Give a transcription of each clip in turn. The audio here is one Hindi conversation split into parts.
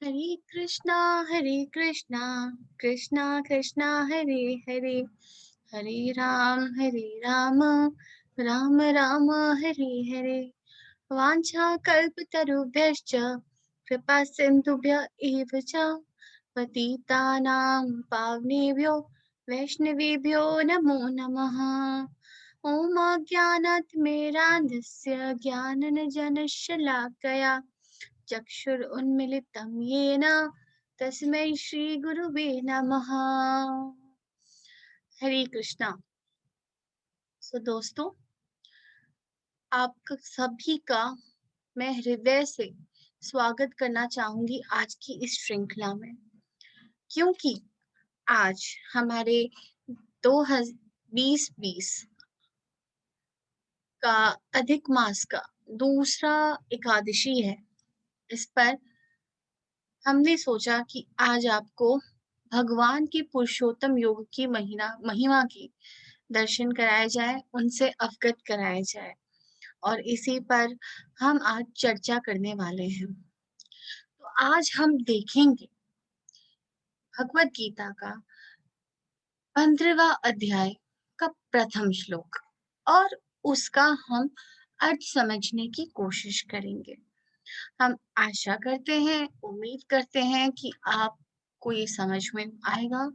हरे कृष्णा कृष्णा कृष्णा हरे हरे, हरे राम राम राम हरे हरे। वाञ्छाकल्पतरुभ्यश्च कृपा सिन्धुभ्य एव च पतितानां पावनेभ्यो वैष्णवेभ्यो नमो नमः। ॐ अज्ञानातिमिरान्धस्य ज्ञानञ्जनशलाकया चक्षुरुन्मीलितं येन तस्मै श्रीगुरुवे नमः। हरे कृष्णा। दोस्तों, आपका सभी का मैं हृदय से स्वागत करना चाहूंगी आज की इस श्रृंखला में, क्योंकि आज हमारे 2020 का अधिक मास का दूसरा एकादशी है। इस पर हमने सोचा कि आज आपको भगवान की पुरुषोत्तम योग की महिमा की दर्शन कराया जाए, उनसे अवगत कराया जाए, और इसी पर हम आज चर्चा करने वाले हैं। तो आज हम देखेंगे भगवत गीता का 15वां अध्याय का प्रथम श्लोक, और उसका हम अर्थ समझने की कोशिश करेंगे। हम आशा करते हैं, उम्मीद करते हैं कि आपको ये समझ में आएगा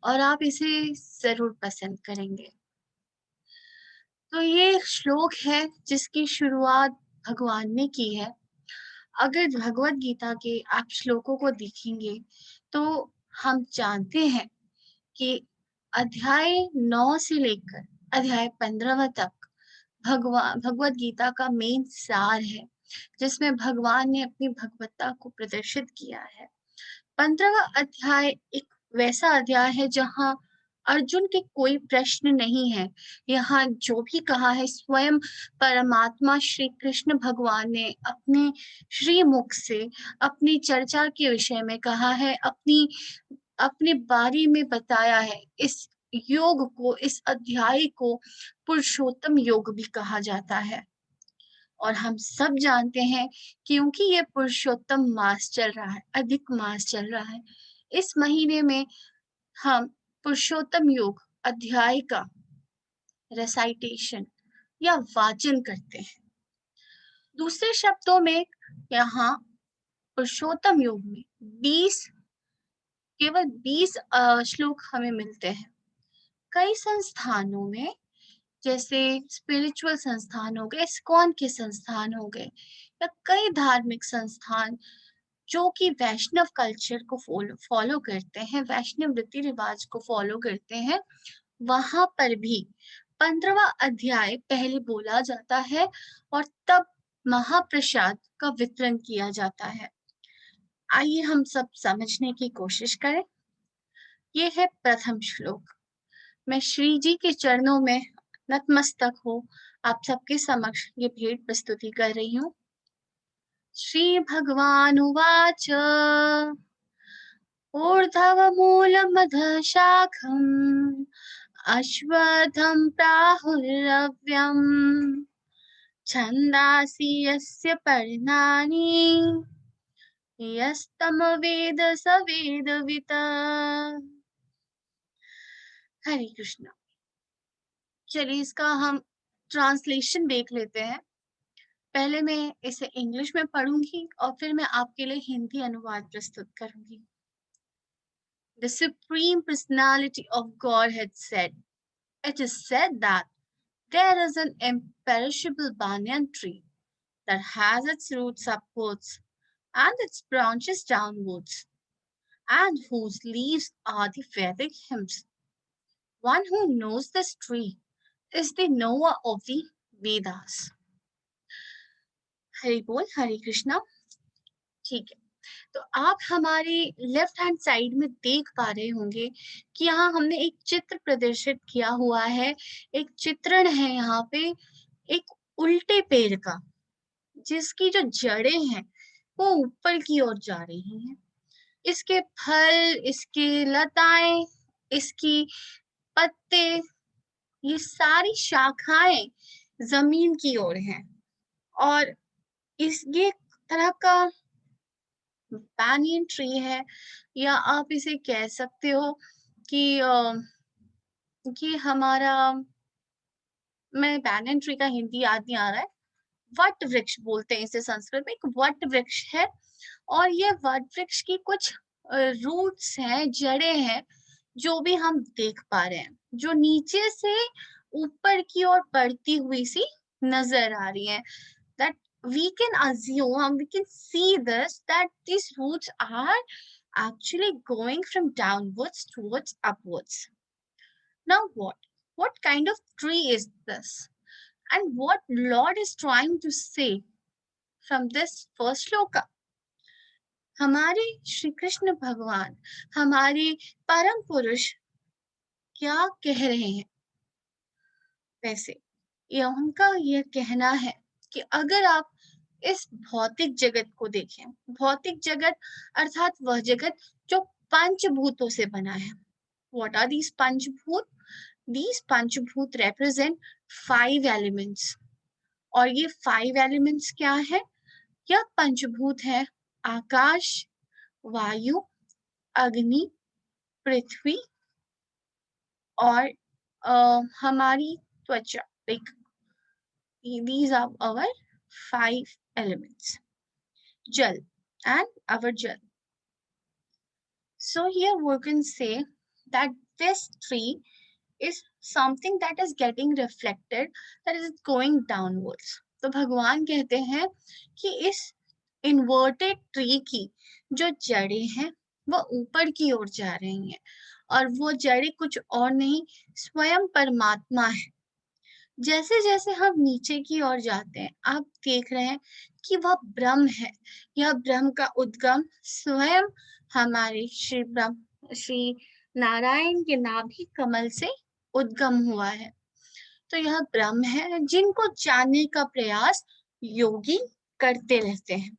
और आप इसे जरूर पसंद करेंगे। तो ये श्लोक है जिसकी शुरुआत भगवान ने की है। अगर भगवत गीता के आप श्लोकों को देखेंगे तो हम जानते हैं कि अध्याय 9 से लेकर अध्याय 15वां तक भगवत गीता का मेन सार है, जिसमें भगवान ने अपनी भगवत्ता को प्रदर्शित किया है। 15वां अध्याय एक वैसा अध्याय है जहां अर्जुन के कोई प्रश्न नहीं है। यहाँ जो भी कहा है स्वयं परमात्मा श्री कृष्ण भगवान ने अपने श्री मुख से अपनी चर्चा के विषय में कहा है, अपने बारे में बताया है। इस योग को, इस अध्याय को पुरुषोत्तम योग भी कहा जाता है। और हम सब जानते हैं क्योंकि ये पुरुषोत्तम मास चल रहा है, अधिक मास चल रहा है, इस महीने में हम पुरुषोत्तम योग अध्याय का रेसाइटेशन या वाचन करते हैं। दूसरे शब्दों में यहाँ पुरुषोत्तम योग में केवल 20 श्लोक हमें मिलते हैं। कई संस्थानों में, जैसे स्पिरिचुअल संस्थान हो गए, इस्कॉन के संस्थान हो गए, या कई धार्मिक संस्थान जो कि वैष्णव कल्चर को फॉलो करते हैं, वैष्णव रीति रिवाज को फॉलो करते हैं, वहां पर भी 15वां अध्याय पहले बोला जाता है और तब महाप्रसाद का वितरण किया जाता है। आइए हम सब समझने की कोशिश करें। ये है प्रथम श्लोक। मैं श्री जी के चरणों में नतमस्तक हो आप सबके समक्ष ये भेंट प्रस्तुति कर रही हूँ। श्री भगवान उवाच ऊर्ध्वमूलमधः शाखम् अश्वत्थं प्राहुरव्यम् छन्दांसि यस्य पर्णानि यस्तमवेद स वेदवित्। हरे कृष्णा। चलिए इसका हम ट्रांसलेशन देख लेते हैं। पहले मैं इसे इंग्लिश में पढ़ूंगी और फिर मैं आपके लिए हिंदी अनुवाद प्रस्तुत करूंगी। The Supreme Personality of Godhead said, "It is said that there is an imperishable banyan tree that has its roots upwards and its branches downwards, and whose leaves are the Vedic hymns. One who knows this tree is the knower of the Vedas." Hari बोल, हरे कृष्णा। ठीक है, तो आप हमारे लेफ्ट हैंड साइड में देख पा रहे होंगे कि यहाँ हमने एक चित्र प्रदर्शित किया हुआ है। एक चित्रण है यहाँ पे एक उल्टे पेड़ का, जिसकी जो जड़ें हैं वो ऊपर की ओर जा रही हैं। इसके फल, इसकी लताएं, इसकी पत्ते, ये सारी शाखाएं जमीन की ओर हैं। और इस ये तरह का banyan ट्री है, या आप इसे कह सकते हो कि कि हमारा, मैं banyan ट्री का हिंदी याद नहीं आ रहा है, वट वृक्ष बोलते हैं इसे संस्कृत में, एक वट वृक्ष है। और ये वट वृक्ष की कुछ रूट्स हैं, जड़ें हैं, जो भी हम देख पा रहे हैं, जो नीचे से ऊपर की ओर बढ़ती हुई सी नजर आ रही है। That we can assume and we can see this, that these roots are actually going from downwards towards upwards. Now what kind of tree is this, and what Lord is trying to say from this first shloka? हमारे श्री कृष्ण भगवान, हमारे परम पुरुष क्या कह रहे हैं? वैसे ये उनका यह कहना है कि अगर आप इस भौतिक जगत को देखें, भौतिक जगत अर्थात वह जगत जो पंचभूतों से बना है। What are these पंचभूत? These पंचभूत represent 5 elements। और ये 5 elements क्या है? यह पंचभूत है आकाश, वायु, अग्नि, पृथ्वी और हमारी त्वचा। Like these are our 5 elements. Jal and our jal. So here we can say that this tree is something that is getting reflected, that is going downwards. तो भगवान कहते हैं कि इस inverted tree की जो जड़ें हैं वह ऊपर की ओर जा रही हैं, और वो जड़ें कुछ और नहीं, स्वयं परमात्मा है। जैसे जैसे हम नीचे की ओर जाते हैं, आप देख रहे हैं कि वह ब्रह्म है। यह ब्रह्म का उद्गम स्वयं हमारे श्री नारायण के नाभि कमल से उद्गम हुआ है। तो यह ब्रह्म है जिनको जानने का प्रयास योगी करते रहते हैं।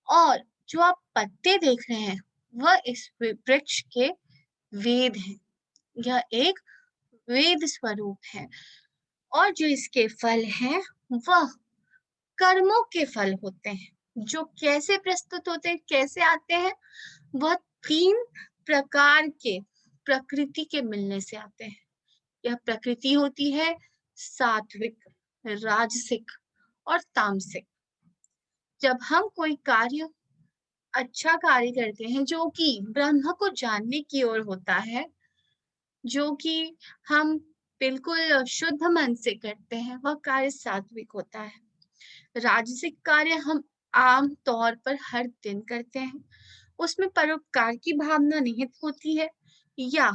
और जो आप पत्ते देख रहे हैं वह इस वृक्ष के वेद हैं। यह एक वेद स्वरूप है। और जो इसके फल हैं वह कर्मों के फल होते हैं, जो कैसे प्रस्तुत होते हैं, कैसे आते हैं? वह 3 प्रकार के प्रकृति के मिलने से आते हैं। यह प्रकृति होती है सात्विक, राजसिक और तामसिक। जब हम कोई कार्य, अच्छा कार्य करते हैं जो कि ब्रह्म को जानने की ओर होता है, जो कि हम बिल्कुल शुद्ध मन से करते हैं, वह कार्य सात्विक होता है। राजसिक कार्य हम आम तौर पर हर दिन करते हैं, उसमें परोपकार की भावना निहित होती है या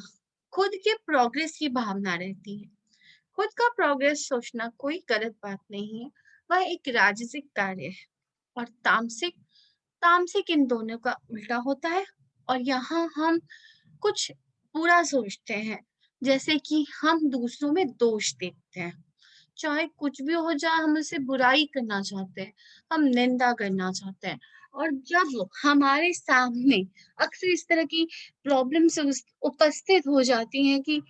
खुद के प्रोग्रेस की भावना रहती है। खुद का प्रोग्रेस सोचना कोई गलत बात नहीं है, वह एक राजसिक कार्य है। और तामसिक, तामसिक इन दोनों का उल्टा होता है। और यहाँ हम कुछ बुरा सोचते हैं, जैसे कि हम दूसरों में दोष देखते हैं, चाहे कुछ भी हो जाए हम उससे बुराई करना चाहते हैं, हम निंदा करना चाहते हैं। और जब हमारे सामने अक्सर इस तरह की प्रॉब्लम्स उपस्थित हो जाती हैं कि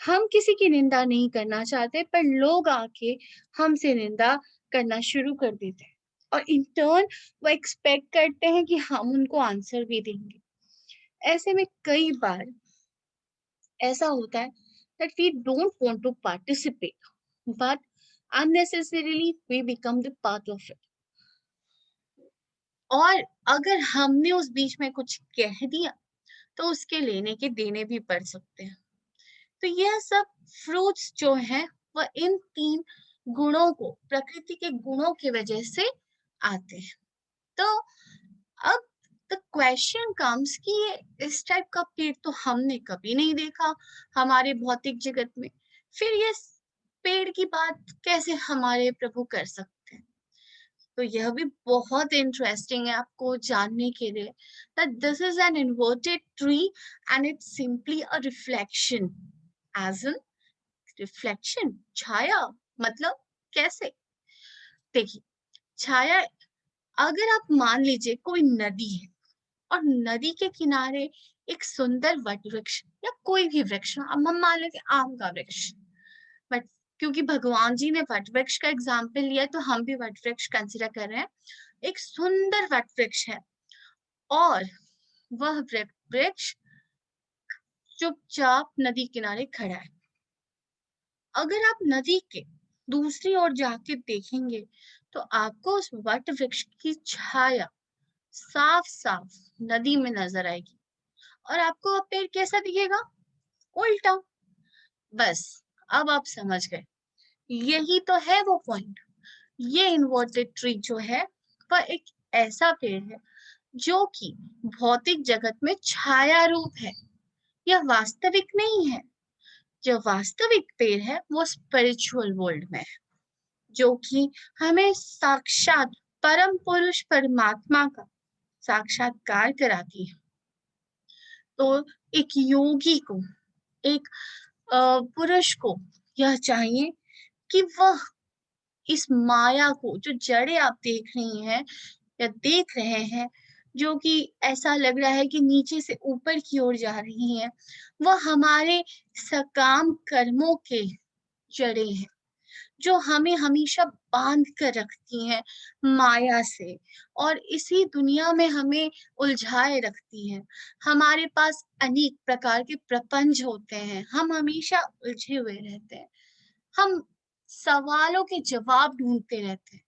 हम किसी की निंदा नहीं करना चाहते, पर लोग आके हमसे निंदा करना शुरू कर देते हैं, और इन टर्न वो एक्सपेक्ट करते हैं कि हम उनको आंसर भी देंगे। ऐसे में कई बार ऐसा होता है that we don't want to participate, but unnecessarily we become the part of it। और अगर हमने उस बीच में कुछ कह दिया तो उसके लेने के देने भी पड़ सकते हैं। तो यह सब फ्रूट्स जो हैं वह इन 3 गुणों को, प्रकृति के गुणों की वजह से आते हैं। तो अब द क्वेश्चन कम्स कि ये इस टाइप का पेड़ तो हमने कभी नहीं देखा हमारे भौतिक जगत में, फिर ये पेड़ की बात कैसे हमारे प्रभु कर सकते हैं? तो यह भी बहुत इंटरेस्टिंग है आपको जानने के लिए, that this is an inverted tree and it's simply a reflection, as in reflection, छाया। मतलब कैसे? देखिए, छाया, अगर आप मान लीजिए कोई नदी है और नदी के किनारे एक सुंदर वट वृक्ष या कोई भी वृक्ष, हम मान लेते हैं आम का वृक्ष, बट क्योंकि भगवान जी ने वट वृक्ष का एग्जाम्पल लिया तो हम भी वट वृक्ष कंसिडर कर रहे हैं। एक सुंदर वट वृक्ष है और वह वृक्ष चुपचाप नदी किनारे खड़ा है। अगर आप नदी के दूसरी ओर जाके देखेंगे तो आपको उस वट वृक्ष की छाया साफ साफ नदी में नजर आएगी और आपको वह पेड़ कैसा दिखेगा? उल्टा। बस अब आप समझ गए, यही तो है वो पॉइंट। ये इन्वर्टेड ट्री जो है वह एक ऐसा पेड़ है जो कि भौतिक जगत में छाया रूप है, यह वास्तविक नहीं है। जो वास्तविक पेड़ है वो स्पिरिचुअल वर्ल्ड में है, जो कि हमें साक्षात परम पुरुष परमात्मा का साक्षात्कार कराती है। तो एक योगी को, एक पुरुष को यह चाहिए कि वह इस माया को, जो जड़ें आप देख रही हैं या देख रहे हैं, जो कि ऐसा लग रहा है कि नीचे से ऊपर की ओर जा रही हैं, वह हमारे सकाम कर्मों के जड़ें हैं, जो हमें हमेशा बांध कर रखती हैं माया से और इसी दुनिया में हमें उलझाए रखती हैं। हमारे पास अनेक प्रकार के प्रपंच होते हैं, हम हमेशा उलझे हुए रहते हैं, हम सवालों के जवाब ढूंढते रहते हैं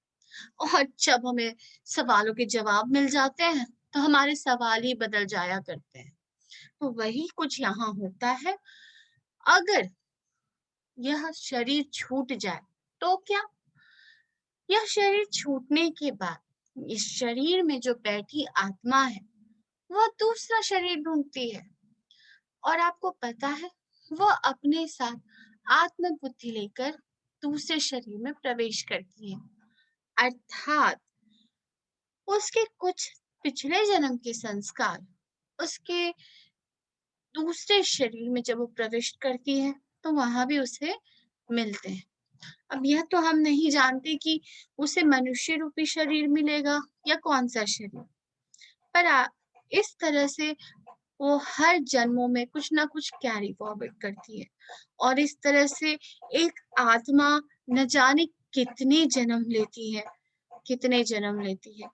और जब हमें सवालों के जवाब मिल जाते हैं तो हमारे सवाल ही बदल जाया करते हैं। तो वही कुछ यहाँ होता है। अगर यह शरीर छूट जाए तो क्या? यह शरीर छूटने के बाद इस शरीर में जो बैठी आत्मा है वह दूसरा शरीर ढूंढती है और आपको पता है वह अपने साथ आत्म बुद्धि लेकर दूसरे शरीर में प्रवेश करती है। अर्थात उसके कुछ पिछले जन्म के संस्कार उसके दूसरे शरीर में जब वो प्रविष्ट करती है तो वहां भी उसे मिलते हैं। अब यह तो हम नहीं जानते कि उसे मनुष्य रूपी शरीर मिलेगा या कौन सा शरीर, पर इस तरह से वो हर जन्मों में कुछ ना कुछ कैरी फॉरवर्ड करती है और इस तरह से एक आत्मा न जाने कितने जन्म लेती है, कितने जन्म लेती है।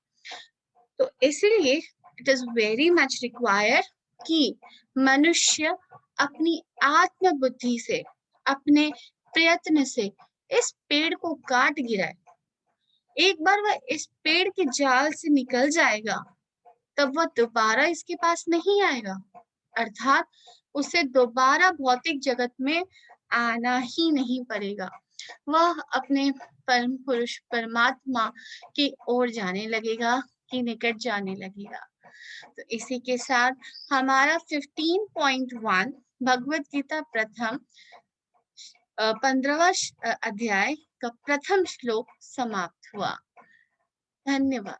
तो इसलिए it is very much require कि मनुष्य अपनी आत्म बुद्धि से, अपने प्रयत्न से इस पेड़ को काट गिराए। एक बार वह इस पेड़ के जाल से निकल जाएगा तब वह दोबारा इसके पास नहीं आएगा, अर्थात उसे दोबारा भौतिक जगत में आना ही नहीं पड़ेगा। वह अपने परम पुरुष परमात्मा की ओर जाने लगेगा, की निकट जाने लगेगा। तो इसी के साथ हमारा 15.1 भगवत गीता प्रथम 15वां अध्याय का प्रथम श्लोक समाप्त हुआ। धन्यवाद।